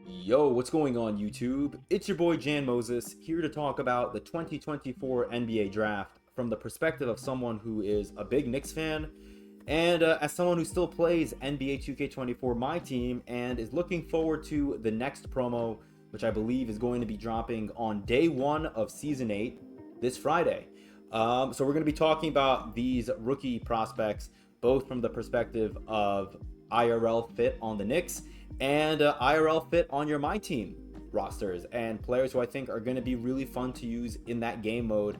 Yo, what's going on YouTube? It's your boy Jan Moses here to talk about the 2024 NBA Draft from the perspective of someone who is a big Knicks fan and as someone who still plays NBA 2K24 MyTeam and is looking forward to the next promo, which I believe is going to be dropping on day 1 of Season 8 this Friday. So we're going to be talking about these rookie prospects both from the perspective of IRL fit on the Knicks and IRL fit on your My Team rosters and players who I think are going to be really fun to use in that game mode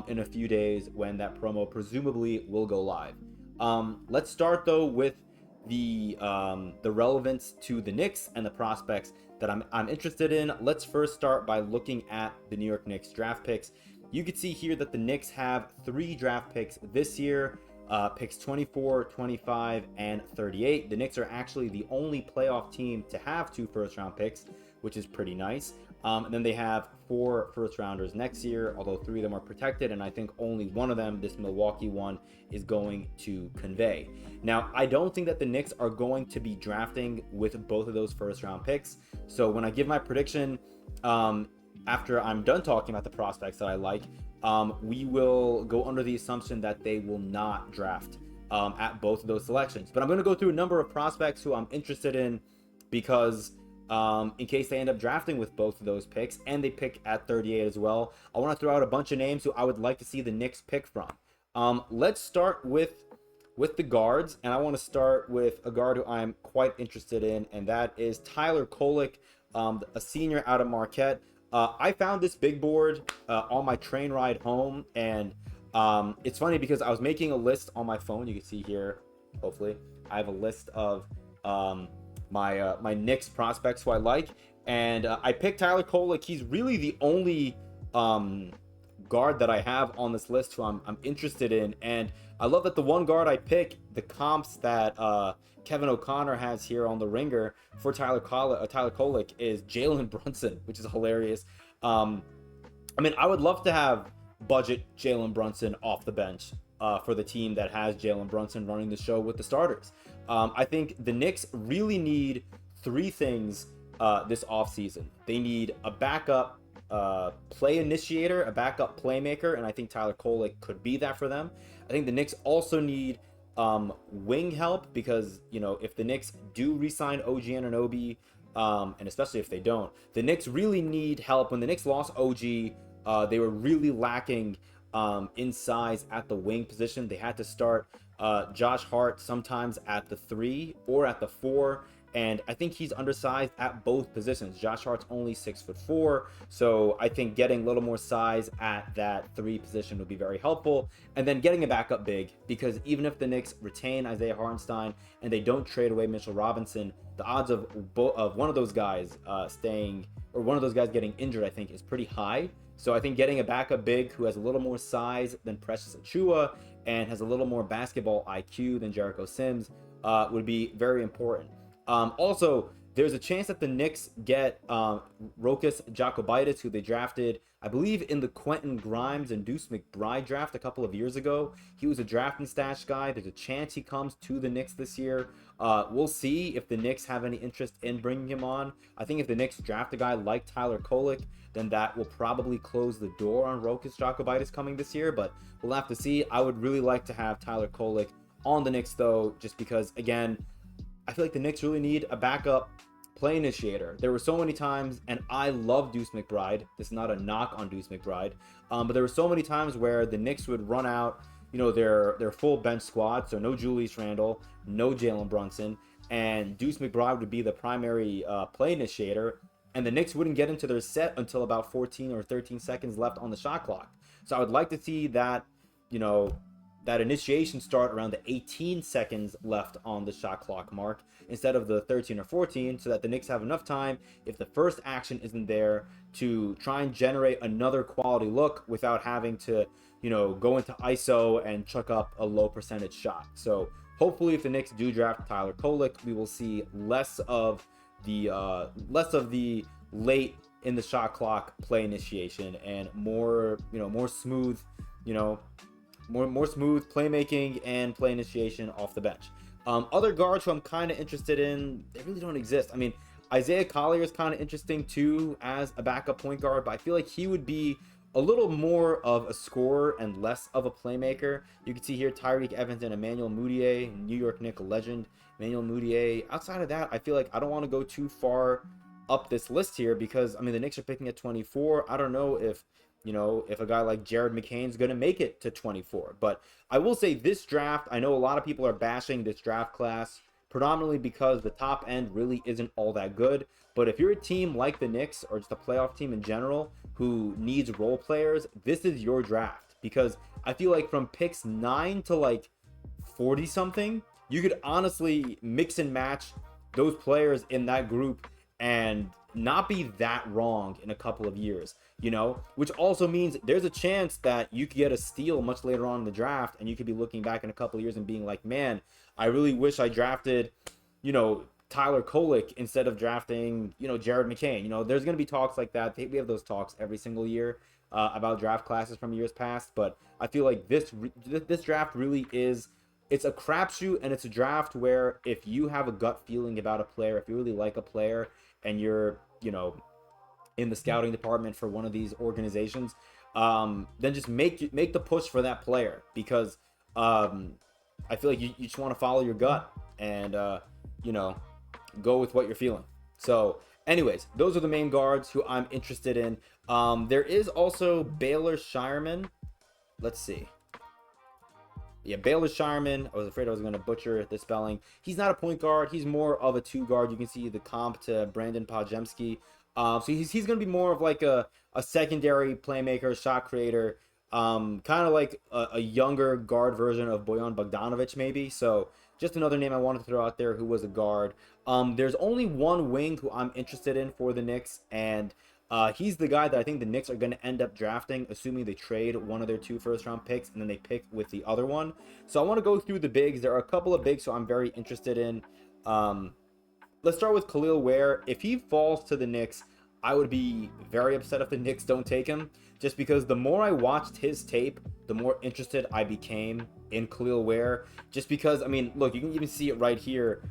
in a few days when that promo presumably will go live. Let's start though with the relevance to the Knicks and the prospects that I'm interested in. Let's first start by looking at the New York Knicks draft picks. You can see here that the Knicks have 3 draft picks this year. Picks 24, 25, and 38. The Knicks are actually the only playoff team to have 2 first-round picks, which is pretty nice. And then they have 4 first-rounders next year, although 3 of them are protected, and I think only one of them, this Milwaukee one, is going to convey. Now, I don't think that the Knicks are going to be drafting with both of those first-round picks. So when I give my prediction, after I'm done talking about the prospects that I like, we will go under the assumption that they will not draft at both of those selections. But I'm going to go through a number of prospects who I'm interested in because in case they end up drafting with both of those picks and they pick at 38 as well, I want to throw out a bunch of names who I would like to see the Knicks pick from. Let's start with the guards, and I want to start with a guard who I'm quite interested in, and that is Tyler Kolek, a senior out of Marquette. I found this big board on my train ride home, and it's funny because I was making a list on my phone. You can see here, hopefully, I have a list of my Knicks prospects who I like, and I picked Tyler Kolek. He's really the only guard that I have on this list who I'm interested in, and I love that the one guard I pick, the comps that Kevin O'Connor has here on the Ringer for Tyler Kolek is Jalen Brunson, which is hilarious. I mean, I would love to have budget Jalen Brunson off the bench for the team that has Jalen Brunson running the show with the starters. I think the Knicks really need 3 things this offseason. They need a backup play initiator, a backup playmaker, and I think Tyler Kolek could be that for them. I think the Knicks also need wing help because, you know, if the Knicks do re-sign OG Anunoby, and especially if they don't, the Knicks really need help. When the Knicks lost OG, they were really lacking in size at the wing position. They had to start Josh Hart sometimes at the 3 or at the 4. And I think he's undersized at both positions. Josh Hart's only 6'4", so I think getting a little more size at that 3 position would be very helpful. And then getting a backup big, because even if the Knicks retain Isaiah Hartenstein and they don't trade away Mitchell Robinson, the odds of one of those guys staying, or one of those guys getting injured, I think is pretty high. So I think getting a backup big who has a little more size than Precious Achiuwa and has a little more basketball IQ than Jericho Sims would be very important. Also, there's a chance that the Knicks get Rokas Jokubaitis, who they drafted, I believe, in the Quentin Grimes and Deuce McBride draft a couple of years ago. He was a draft and stash guy. There's a chance he comes to the Knicks this year. We'll see if the Knicks have any interest in bringing him on. I think if the Knicks draft a guy like Tyler Kolek, then that will probably close the door on Rokas Jokubaitis coming this year, but we'll have to see. I would really like to have Tyler Kolek on the Knicks, though, just because, again, I feel like the Knicks really need a backup play initiator. There were so many times, and I love Deuce McBride. This is not a knock on Deuce McBride, but there were so many times where the Knicks would run out, you know, their full bench squad, so no Julius Randle, no Jalen Brunson, and Deuce McBride would be the primary play initiator, and the Knicks wouldn't get into their set until about 14 or 13 seconds left on the shot clock. So I would like to see that, you know, that initiation start around the 18 seconds left on the shot clock mark instead of the 13 or 14, so that the Knicks have enough time, if the first action isn't there, to try and generate another quality look without having to, you know, go into ISO and chuck up a low percentage shot. So hopefully if the Knicks do draft Tyler Kolek, we will see less of the late in the shot clock play initiation and more, you know, more smooth, you know, more smooth playmaking and play initiation off the bench. Other guards who I'm kind of interested in, they really don't exist. I mean, Isaiah Collier is kind of interesting too as a backup point guard, but I feel like he would be a little more of a scorer and less of a playmaker. You can see here Tyreek Evans and Emmanuel Mudiay, New York Knicks legend Emmanuel Mudiay. Outside of that, I feel like I don't want to go too far up this list here because, I mean, the Knicks are picking at 24. I don't know if, if a guy like Jared McCain's going to make it to 24. But I will say this draft, I know a lot of people are bashing this draft class predominantly because the top end really isn't all that good. But if you're a team like the Knicks or just a playoff team in general who needs role players, this is your draft. Because I feel like from picks 9 to like 40 something, you could honestly mix and match those players in that group and not be that wrong in a couple of years, which also means there's a chance that you could get a steal much later on in the draft and you could be looking back in a couple of years and being like, man, I really wish I drafted, Tyler Kolek instead of drafting, Jared McCain. There's going to be talks like that. We have those talks every single year about draft classes from years past, but I feel like this draft really is, it's a crapshoot, and it's a draft where if you have a gut feeling about a player, if you really like a player and you're, in the scouting department for one of these organizations, then just make the push for that player because I feel like you just want to follow your gut and, go with what you're feeling. So anyways, those are the main guards who I'm interested in. There is also Baylor Shireman. Let's see. Yeah, Baylor Shireman. I was afraid I was going to butcher the spelling. He's not a point guard. He's more of a 2 guard. You can see the comp to Brandon Podjemski. So he's going to be more of like a secondary playmaker, shot creator, kind of like a younger guard version of Bojan Bogdanovic maybe. So just another name I wanted to throw out there who was a guard. There's only one wing who I'm interested in for the Knicks, and he's the guy that I think the Knicks are going to end up drafting, assuming they trade one of their 2 first-round picks, and then they pick with the other one. So I want to go through the bigs. There are a couple of bigs who I'm very interested in. Let's start with Khalil Ware. If he falls to the Knicks, I would be very upset if the Knicks don't take him, just because the more I watched his tape, the more interested I became in Khalil Ware. Just because, I mean, look, you can even see it right here.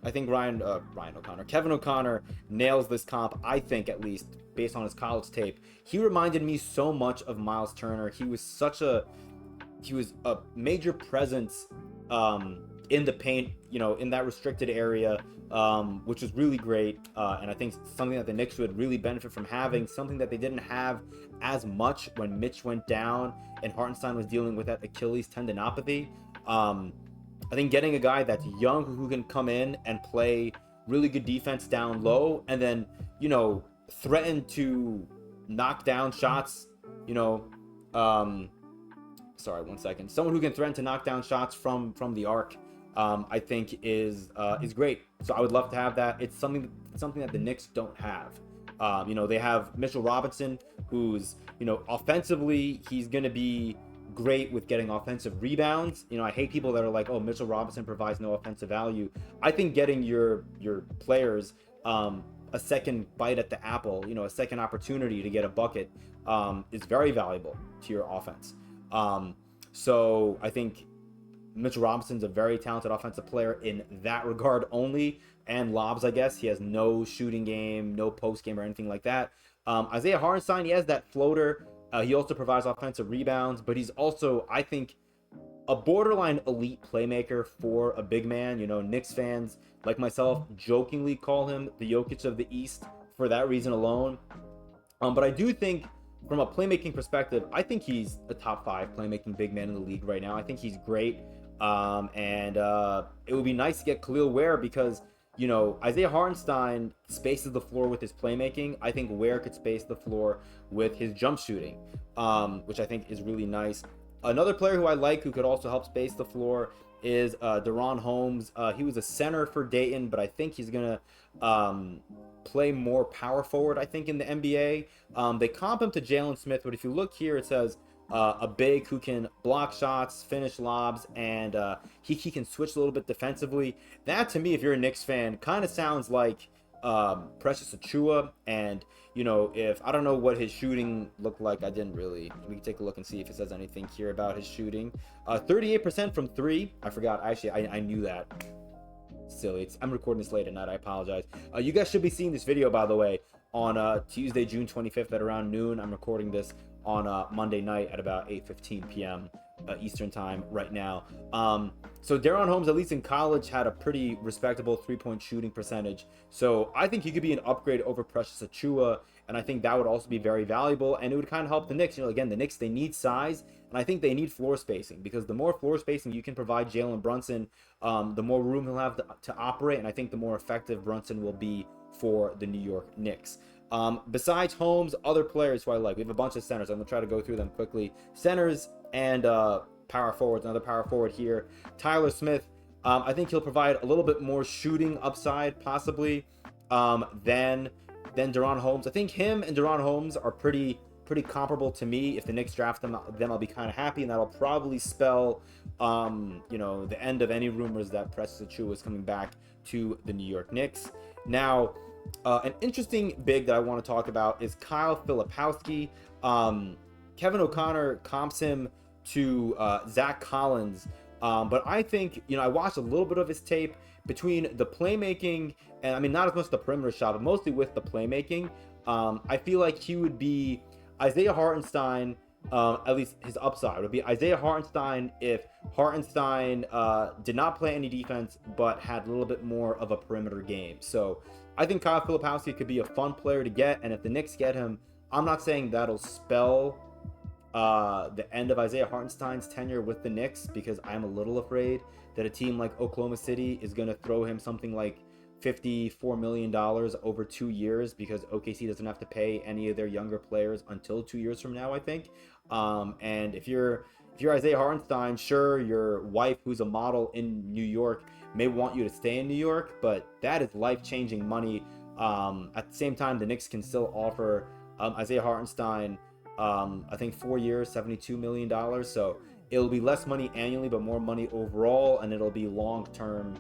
I think Kevin O'Connor nails this comp, I think, at least, based on his college tape. He reminded me so much of Miles Turner. He was a major presence in the paint, in that restricted area, which was really great. And I think something that the Knicks would really benefit from having, something that they didn't have as much when Mitch went down and Hartenstein was dealing with that Achilles tendinopathy. I think getting a guy that's young who can come in and play really good defense down low and then, threaten to knock down shots, sorry, 1 second. Someone who can threaten to knock down shots from the arc, I think is great. So I would love to have that. It's something that the Knicks don't have. They have Mitchell Robinson, who's, offensively, he's going to be great with getting offensive rebounds. I hate people that are like, oh, Mitchell Robinson provides no offensive value. I think getting your players a second bite at the apple, a second opportunity to get a bucket is very valuable to your offense. So I think Mitchell Robinson's a very talented offensive player in that regard only, and lobs, I guess. He has no shooting game, no post game or anything like that. Isaiah Hartenstein, he has that floater. He also provides offensive rebounds, but he's also, I think, a borderline elite playmaker for a big man. Knicks fans like myself jokingly call him the Jokic of the East for that reason alone. But I do think from a playmaking perspective, I think he's a top 5 playmaking big man in the league right now. I think he's great. And it would be nice to get Khalil Ware because, Isaiah Hartenstein spaces the floor with his playmaking. I think Ware could space the floor with his jump shooting, which I think is really nice. Another player who I like who could also help space the floor is Deron Holmes. He was a center for Dayton, but I think he's going to play more power forward, I think, in the NBA. They comp him to Jalen Smith, but if you look here, it says a big who can block shots, finish lobs, and he can switch a little bit defensively. That, to me, if you're a Knicks fan, kind of sounds like Precious Achiuwa. And if I don't know what his shooting looked like, we can take a look and see if it says anything here about his shooting. 38% from 3. I forgot, actually, I knew that. silly. I'm recording this late at night. I apologize. You guys should be seeing this video, by the way, on Tuesday, June 25th at around noon. I'm recording this on Monday night at about 8:15 p.m. Eastern time right now. So Daron Holmes, at least in college, had a pretty respectable three-point shooting percentage. So I think he could be an upgrade over Precious Achiuwa, and I think that would also be very valuable, and it would kind of help the Knicks. Again, the Knicks, they need size, and I think they need floor spacing, because the more floor spacing you can provide Jalen Brunson, the more room he'll have to operate, and I think the more effective Brunson will be for the New York Knicks. Besides Holmes, other players who I like, we have a bunch of centers. I'm gonna try to go through them quickly. Centers and power forwards. Another power forward here, Tyler Smith. I think he'll provide a little bit more shooting upside, possibly, than Daron Holmes. I think him and Daron Holmes are pretty comparable to me. If the Knicks draft them, then I'll be kind of happy, and that'll probably spell, the end of any rumors that Precious Achiuwa is coming back to the New York Knicks. Now, an interesting big that I want to talk about is Kyle Filipowski. Kevin O'Connor comps him to Zach Collins, but I think, I watched a little bit of his tape. Between the playmaking and, not as much the perimeter shot, but mostly with the playmaking, I feel like he would be Isaiah Hartenstein. At least his upside would be Isaiah Hartenstein if Hartenstein did not play any defense but had a little bit more of a perimeter game. So I think Kyle Filipowski could be a fun player to get, and if the Knicks get him, I'm not saying that'll spell the end of Isaiah Hartenstein's tenure with the Knicks, because I'm a little afraid that a team like Oklahoma City is going to throw him something like $54 million over 2 years, because OKC doesn't have to pay any of their younger players until 2 years from now, I think. And if you're Isaiah Hartenstein, sure, your wife, who's a model in New York, may want you to stay in New York, but that is life-changing money. At the same time, the Knicks can still offer Isaiah Hartenstein, I think 4 years, $72 million. So it'll be less money annually, but more money overall, and it'll be long-term,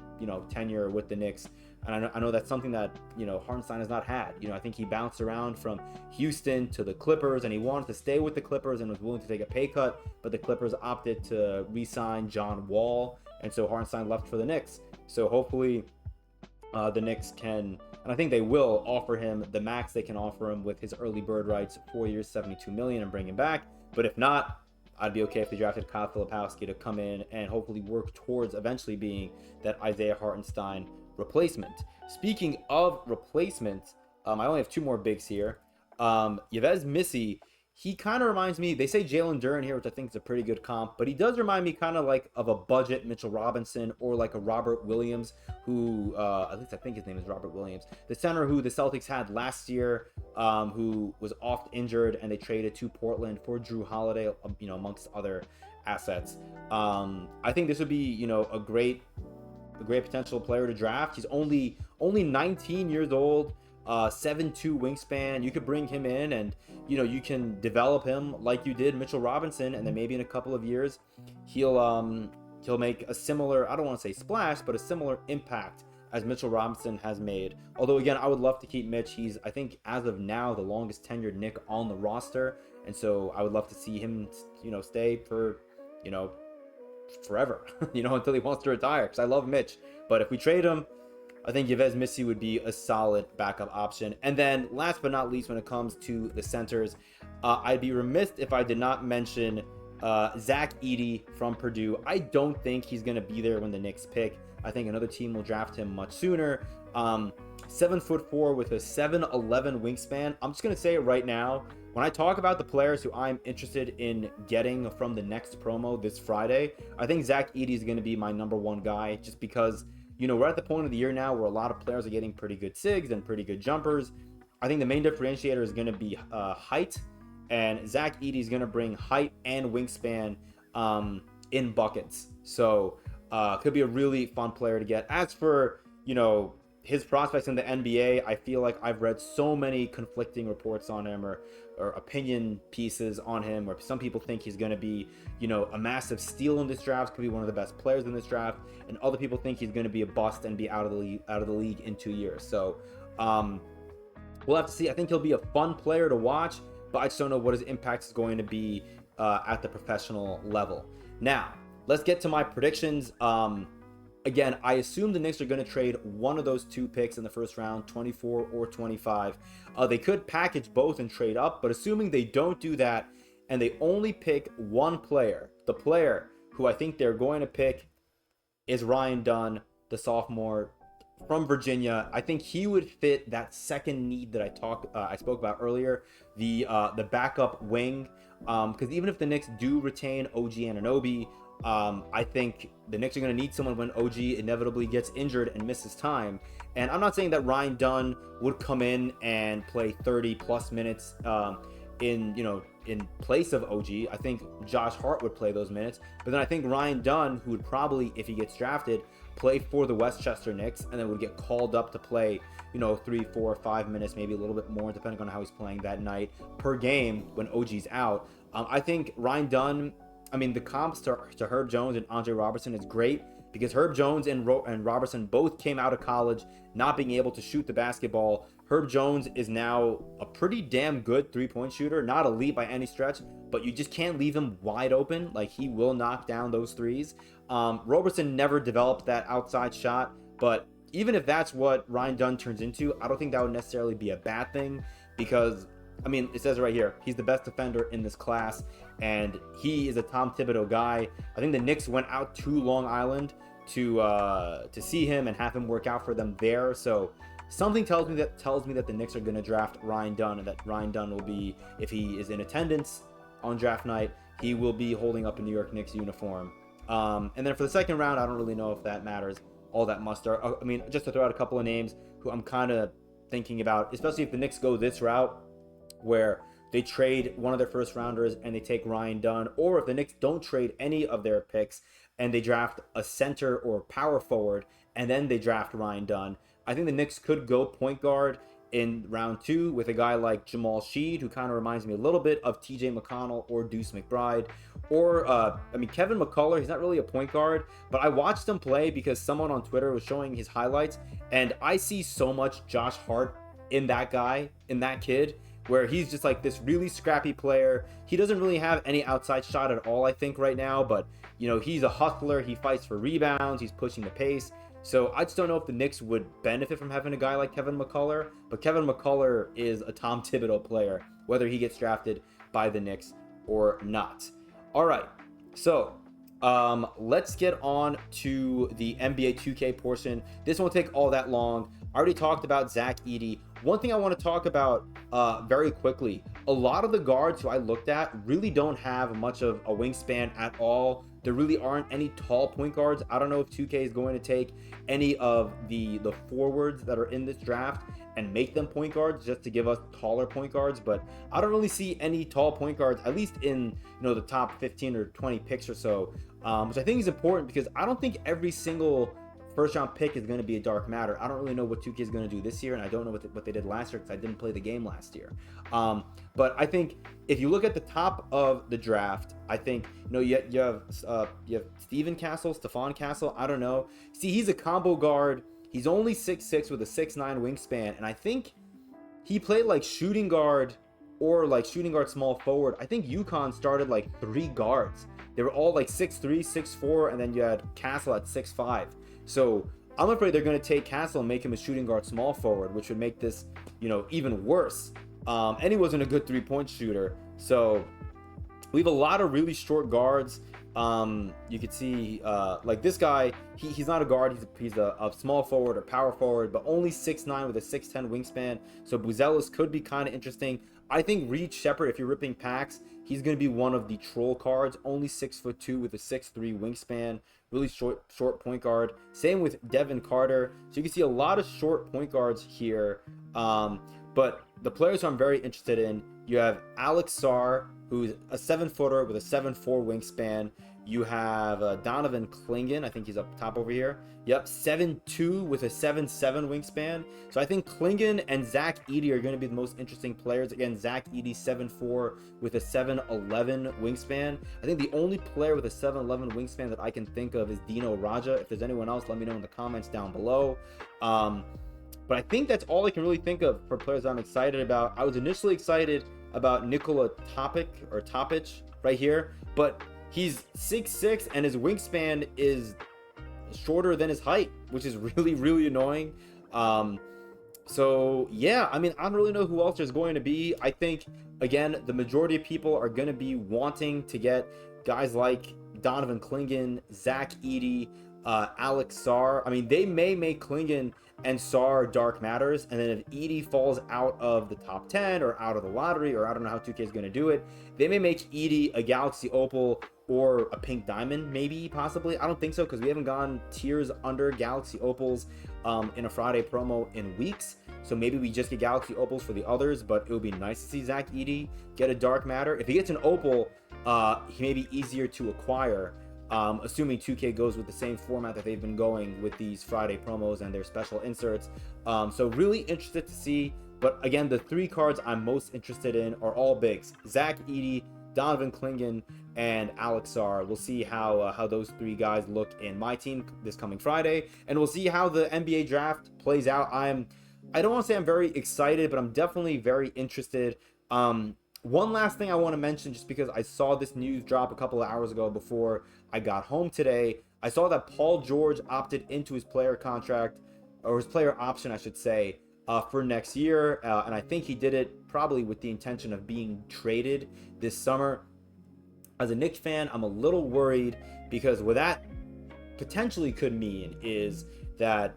tenure with the Knicks. And I know that's something that, Hartenstein has not had. I think he bounced around from Houston to the Clippers, and he wanted to stay with the Clippers and was willing to take a pay cut, but the Clippers opted to re-sign John Wall, and so Hartenstein left for the Knicks. So hopefully the Knicks can, and I think they will, offer him the max they can offer him with his early bird rights, 4 years, $72 million, and bring him back. But if not, I'd be okay if they drafted Kyle Filipowski to come in and hopefully work towards eventually being that Isaiah Hartenstein replacement. Speaking of replacements, I only have two more bigs here. Yves Missy, he kind of reminds me, they say Jalen Duren here, which I think is a pretty good comp, but he does remind me kind of like of a budget Mitchell Robinson, or like a Robert Williams, who, at least I think his name is Robert Williams, the center who the Celtics had last year, who was oft injured, and they traded to Portland for Drew Holiday, amongst other assets. I think this would be, a great potential player to draft. He's only 19 years old, 7'2" wingspan. You could bring him in, and you can develop him like you did Mitchell Robinson, and then maybe in a couple of years he'll make a similar, I don't want to say splash, but a similar impact as Mitchell Robinson has made. Although again, I would love to keep Mitch. He's, I think, as of now, the longest tenured Knick on the roster, and so I would love to see him stay for forever, until he wants to retire, because I love Mitch. But if we trade him, I think Yves Missy would be a solid backup option. And then last but not least, when it comes to the centers, I'd be remiss if I did not mention Zach Edey from Purdue. I don't think he's going to be there when the Knicks pick. I think another team will draft him much sooner. 7'4" with a 7'11" wingspan. I'm just going to say it right now. When I talk about the players who I'm interested in getting from the next promo this Friday, I think Zach Edey is going to be my number one guy, just because we're at the point of the year now where a lot of players are getting pretty good SIGs and pretty good jumpers. I think the main differentiator is going to be height, and Zach Edey is going to bring height and wingspan in buckets. So could be a really fun player to get. As for, his prospects in the NBA, I feel like I've read so many conflicting reports on him, or opinion pieces on him, where some people think he's going to be, a massive steal in this draft, could be one of the best players in this draft, and other people think he's going to be a bust and be out of the league in 2 years. So we'll have to see. I think he'll be a fun player to watch, but I just don't know what his impact is going to be at the professional level. Now, let's get to my predictions. Again, I assume the Knicks are going to trade one of those 2 picks in the first round, 24 or 25. They could package both and trade up, but assuming they don't do that and they only pick one player, the player who I think they're going to pick is Ryan Dunn, the sophomore from Virginia. I think he would fit that second need that I spoke about earlier, the backup wing. Because even if the Knicks do retain OG Anunoby, I think the Knicks are going to need someone when OG inevitably gets injured and misses time. And I'm not saying that Ryan Dunn would come in and play 30 plus minutes in place of OG. I think Josh Hart would play those minutes, but then I think Ryan Dunn, who would probably, if he gets drafted, play for the Westchester Knicks, and then would get called up to play 3, 4, 5 minutes, maybe a little bit more depending on how he's playing that night per game when OG's out. I think Ryan Dunn, the comps to Herb Jones and Andre Robertson is great, because Herb Jones and Robertson both came out of college not being able to shoot the basketball. Herb Jones is now a pretty damn good three-point shooter, not elite by any stretch, but you just can't leave him wide open. Like, he will knock down those threes. Robertson never developed that outside shot, but even if that's what Ryan Dunn turns into, I don't think that would necessarily be a bad thing, because it says right here, he's the best defender in this class, and he is a Tom Thibodeau guy. I think the Knicks went out to Long Island to see him and have him work out for them there. So something tells me that the Knicks are going to draft Ryan Dunn, and that Ryan Dunn will be, if he is in attendance on draft night, he will be holding up a New York Knicks uniform. And then for the second round, I don't really know if that matters all that much. Just to throw out a couple of names who I'm kind of thinking about, especially if the Knicks go this route, where they trade one of their first rounders and they take Ryan Dunn, or if the Knicks don't trade any of their picks and they draft a center or power forward and then they draft Ryan Dunn, I think the Knicks could go point guard in round 2 with a guy like Jamal Sheed, who kind of reminds me a little bit of TJ McConnell or Deuce McBride, or Kevin McCullough. He's not really a point guard, but I watched him play because someone on Twitter was showing his highlights, and I see so much Josh Hart in that guy, in that kid, where he's just like this really scrappy player. He doesn't really have any outside shot at all, I think, right now, but he's a hustler. He fights for rebounds. He's pushing the pace. So I just don't know if the Knicks would benefit from having a guy like Kevin McCullough, but Kevin McCullough is a Tom Thibodeau player, whether he gets drafted by the Knicks or not. All right, so let's get on to the NBA 2K portion. This won't take all that long. I already talked about Zach Edey. One thing I want to talk about very quickly, a lot of the guards who I looked at really don't have much of a wingspan at all. There really aren't any tall point guards. I don't know if 2K is going to take any of the forwards that are in this draft and make them point guards just to give us taller point guards, but I don't really see any tall point guards, at least in the top 15 or 20 picks or so, which I think is important, because I don't think every single first round pick is going to be a dark matter. I don't really know what 2K is going to do this year, and I don't know what they did last year because I didn't play the game last year. But I think if you look at the top of the draft, I think you have Stephon Castle. I don't know. See, he's a combo guard. He's only 6'6" with a 6'9" wingspan, and I think he played like shooting guard or like shooting guard small forward. I think UConn started like 3 guards. They were all like 6'3", 6'4", and then you had Castle at 6'5". So I'm afraid they're going to take Castle and make him a shooting guard small forward, which would make this, even worse. And he wasn't a good three-point shooter. So we have a lot of really short guards. You could see, like this guy, he's not a guard. He's a small forward or power forward, but only 6'9" with a 6'10" wingspan. So Buzelis could be kind of interesting. I think Reed Shepherd, if you're ripping packs, he's going to be one of the troll cards. Only 6'2" with a 6'3" wingspan. Really short point guard. Same with Devin Carter. So you can see a lot of short point guards here. But the players who I'm very interested in, you have Alex Sarr, who's a 7-footer with a 7'4" wingspan. You have Donovan Clingan. I think he's up top over here. Yep, 7'2" with a 7'7" wingspan. So I think Clingan and Zach Edey are going to be the most interesting players. Again, Zach Edey, 7'4" with a 7'11" wingspan. I think the only player with a 7'11" wingspan that I can think of is Dino Raja. If there's anyone else, let me know in the comments down below. But I think that's all I can really think of for players I'm excited about. I was initially excited about Nikola Topic right here, but he's 6'6" and his wingspan is shorter than his height, which is really, really annoying. So yeah, I mean, I don't really know who else there's going to be. I think, again, the majority of people are going to be wanting to get guys like Donovan Clingan, Zach Edey, Alex Sarr. I mean, they may make Clingan and Sarr dark matters, and then if Edey falls out of the top 10 or out of the lottery, or I don't know how 2K is going to do it, they may make Edey a Galaxy Opal or a Pink Diamond, maybe, possibly. I don't think so, because we haven't gone tiers under Galaxy Opals in a Friday promo in weeks. So maybe we just get Galaxy Opals for the others, but it would be nice to see Zach Edey get a dark matter. If he gets an Opal, he may be easier to acquire, assuming 2K goes with the same format that they've been going with these Friday promos and their special inserts. So really interested to see. But again, the 3 cards I'm most interested in are all bigs: Zach Edey, Donovan Clingan, and Alex Sarr. We'll see how those 3 guys look in my team this coming Friday, and we'll see how the NBA draft plays out. I don't want to say I'm very excited, but I'm definitely very interested. One last thing I want to mention, just because I saw this news drop a couple of hours ago before I got home today. I saw that Paul George opted into his player contract, or his player option, I should say, for next year, and I think he did it probably with the intention of being traded this summer. As a Knicks fan, I'm a little worried, because what that potentially could mean is that,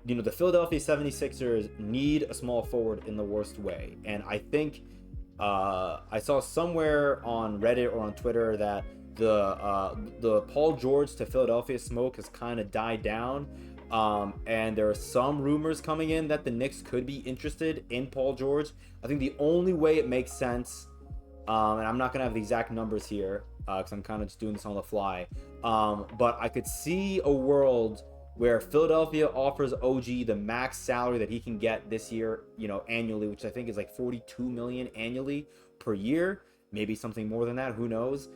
you know, the Philadelphia 76ers need a small forward in the worst way. And I think I saw somewhere on Reddit or on Twitter that the Paul George to Philadelphia smoke has kind of died down. And there are some rumors coming in that the Knicks could be interested in Paul George. I think the only way it makes sense, and I'm not going to have the exact numbers here because I'm kind of just doing this on the fly, but I could see a world where Philadelphia offers OG the max salary that he can get this year, you know, annually, which I think is like $42 million annually per year, maybe something more than that, who knows.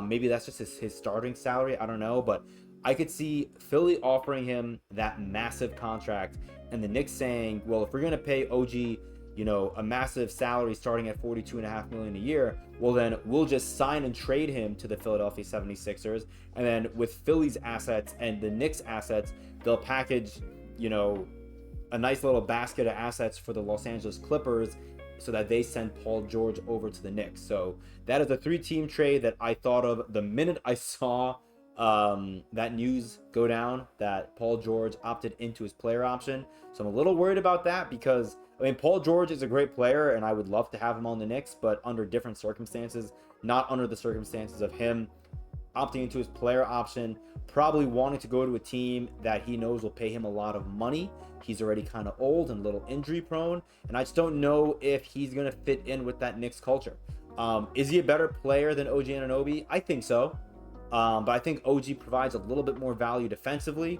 Maybe that's just his starting salary, I don't know, but I could see Philly offering him that massive contract, and the Knicks saying, well, if we're going to pay OG, you know, a massive salary starting at $42.5 million a year, well, then we'll just sign and trade him to the Philadelphia 76ers. And then with Philly's assets and the Knicks assets, they'll package, you know, a nice little basket of assets for the Los Angeles Clippers so that they send Paul George over to the Knicks. So that is a 3-team trade that I thought of the minute I saw that news go down, that Paul George opted into his player option. So I'm a little worried about that, because I mean, Paul George is a great player and I would love to have him on the Knicks, but under different circumstances, not under the circumstances of him opting into his player option, probably wanting to go to a team that he knows will pay him a lot of money. He's already kind of old and a little injury prone, and I just don't know if he's going to fit in with that Knicks culture. Is he a better player than OG Anunoby? I think so. But I think OG provides a little bit more value defensively.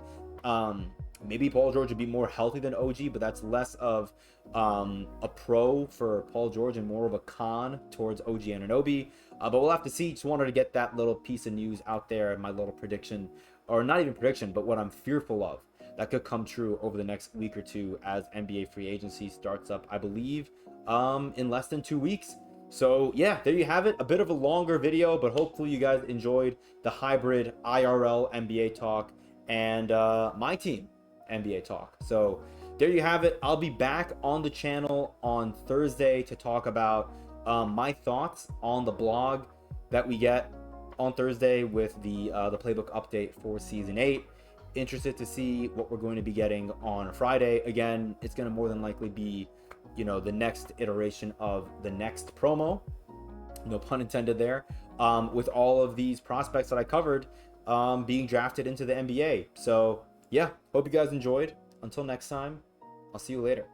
Maybe Paul George would be more healthy than OG, but that's less of a pro for Paul George and more of a con towards OG Anunoby. But we'll have to see. Just wanted to get that little piece of news out there, my little prediction, or not even prediction, but what I'm fearful of that could come true over the next week or two as NBA free agency starts up, I believe, in less than 2 weeks. So yeah, there you have it. A bit of a longer video, but hopefully you guys enjoyed the hybrid IRL NBA talk and my team NBA talk. So there you have it. I'll be back on the channel on Thursday to talk about my thoughts on the blog that we get on Thursday with the playbook update for season 8. Interested to see what we're going to be getting on Friday. Again, it's going to more than likely be, you know, the next iteration of the next promo, no pun intended there, with all of these prospects that I covered being drafted into the NBA. So yeah, hope you guys enjoyed. Until next time, I'll see you later.